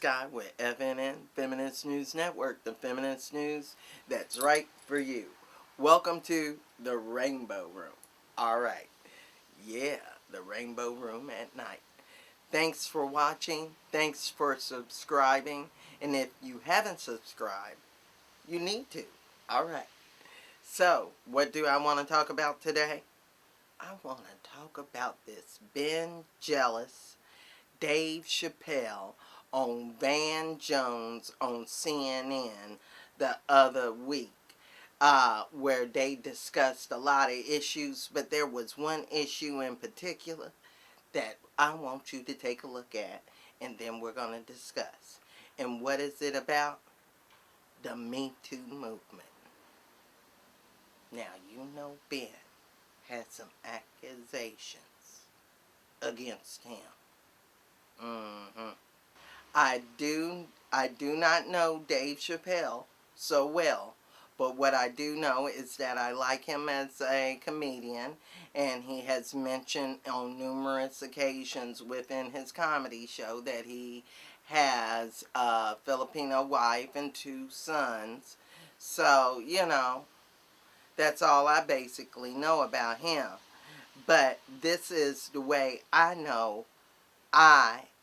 Sky with FNN-Feminist News Network, the feminist news that's right for you. Welcome to the Rainbow Room. Alright, yeah, the Rainbow Room at night. Thanks for watching, thanks for subscribing, and if you haven't subscribed, you need to. Alright, so what do I want to talk about today? I want to talk about this Ben Jealous, Dave Chappelle on Van Jones on CNN the other week, where they discussed a lot of issues, but there was one issue in particular that I want you to take a look at, and then we're going to discuss. And what is it about? The MeToo movement. Now, you know Ben had some accusations against him. I do not know Dave Chappelle so well, but what I do know is that I like him as a comedian, and he has mentioned on numerous occasions within his comedy show that he has a Filipino wife and 2 sons. So, you know, that's all I basically know about him. But this is the way I know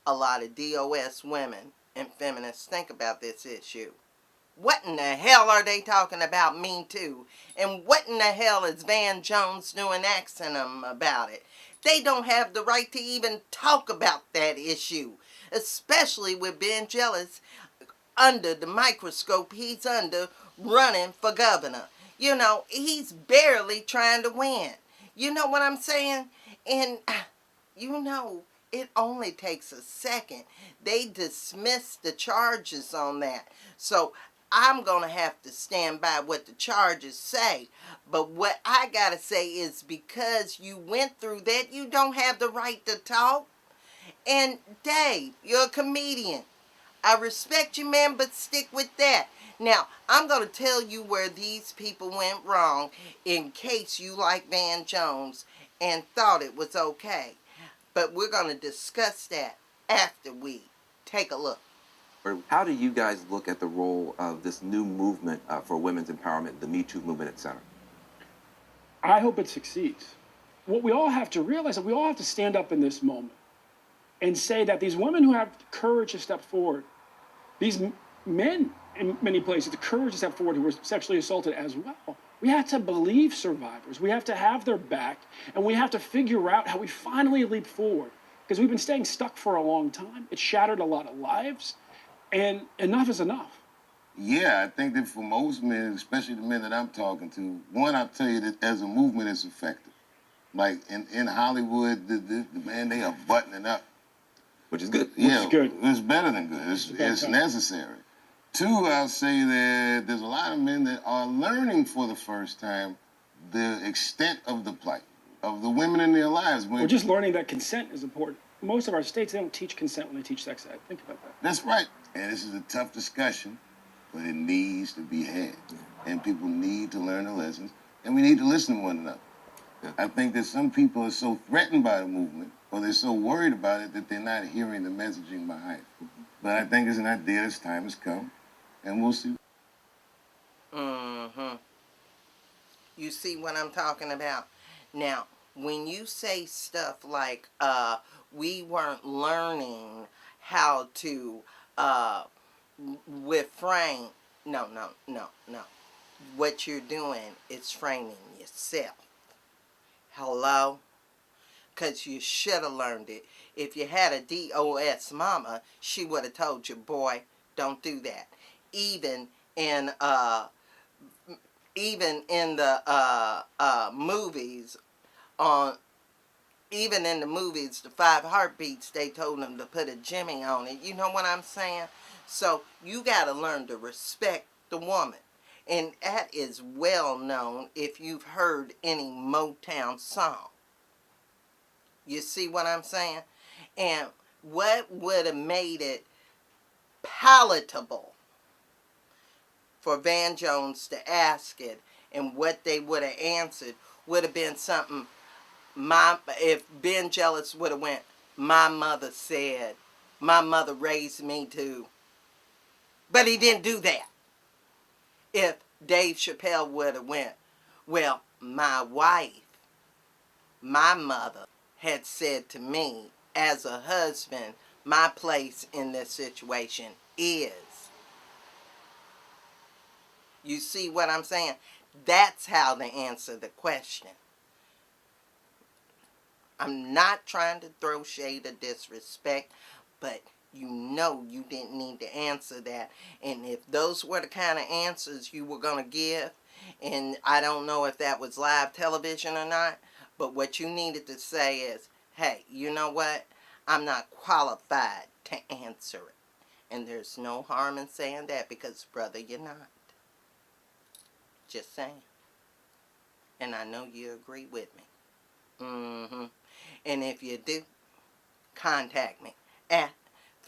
a lot of DOS women and feminists think about this issue. What in the hell are they talking about Me Too? And what in the hell is Van Jones doing asking them about it? They don't have the right to even talk about that issue. Especially with Ben Jealous under the microscope he's under running for governor. You know, he's barely trying to win. You know what I'm saying? And, you know, it only takes a second. They dismissed the charges on that. So I'm going to have to stand by what the charges say. But what I got to say is because you went through that, you don't have the right to talk. And Dave, you're a comedian. I respect you, man, but stick with that. Now, I'm going to tell you where these people went wrong in case you like Van Jones and thought it was okay. But we're going to discuss that after we take a look. How do you guys look at the role of this new movement for women's empowerment, the Me Too movement, etc.? I hope it succeeds. What we all have to realize is we all have to stand up in this moment and say that these women who have courage to step forward, these men in many places, the courage to step forward who were sexually assaulted as well, we have to believe survivors. We have to have their back, and we have to figure out how we finally leap forward. Because we've been staying stuck for a long time. It shattered a lot of lives, and enough is enough. Yeah, I think that for most men, especially the men that I'm talking to, one, I'll tell you that as a movement, it's effective. Like in Hollywood, the man, they are buttoning up. Which is good. Yeah, Which is good. It's better than good. It's necessary. 2, I'll say that there's a lot of men that are learning for the first time the extent of the plight of the women in their lives. We're just learning that consent is important. Most of our states, they don't teach consent when they teach sex ed. Think about that. That's right. And this is a tough discussion, but it needs to be had. And people need to learn the lessons, and we need to listen to one another. Yeah. I think that some people are so threatened by the movement, or they're so worried about it that they're not hearing the messaging behind it. But I think it's an idea, this time has come, and we'll see. You see what I'm talking about? Now, when you say stuff like, we weren't learning how to, refrain, no. What you're doing is framing yourself. Hello? Because you should have learned it. If you had a DOS mama, she would have told you, boy, don't do that. Even in the movies, even in the movies, the 5 Heartbeats, they told them to put a Jimmy on it. You know what I'm saying? So you got to learn to respect the woman. And that is well known if you've heard any Motown song. You see what I'm saying? And what would have made it palatable for Van Jones to ask it, and what they would have answered would have been something, if Ben Jealous would have went, my mother said my mother raised me to. But he didn't do that. If Dave Chappelle would have went, well, my wife, my mother, had said to me as a husband, my place in this situation is. You see what I'm saying? That's how to answer the question. I'm not trying to throw shade or disrespect, but you know you didn't need to answer that. And if those were the kind of answers you were going to give, and I don't know if that was live television or not, but what you needed to say is, hey, you know what? I'm not qualified to answer it. And there's no harm in saying that because, brother, you're not. Just saying. And I know you agree with me. And if you do, contact me at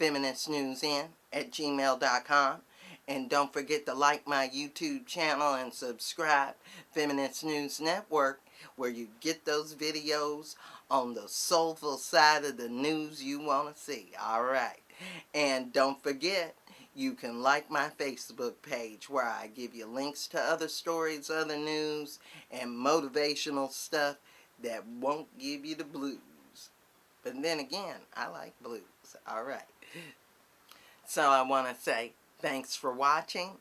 FeministNewsN@gmail.com. And don't forget to like my YouTube channel and subscribe, Feminist News Network, where you get those videos on the soulful side of the news you want to see. All right. And don't forget, you can like my Facebook page where I give you links to other stories, other news, and motivational stuff that won't give you the blues. But then again, I like blues. All right. So I want to say thanks for watching.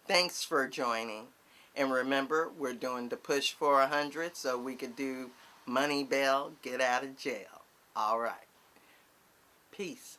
Thanks for joining. And remember, we're doing the push for 100 so we could do Money Bell, get out of jail. All right. Peace.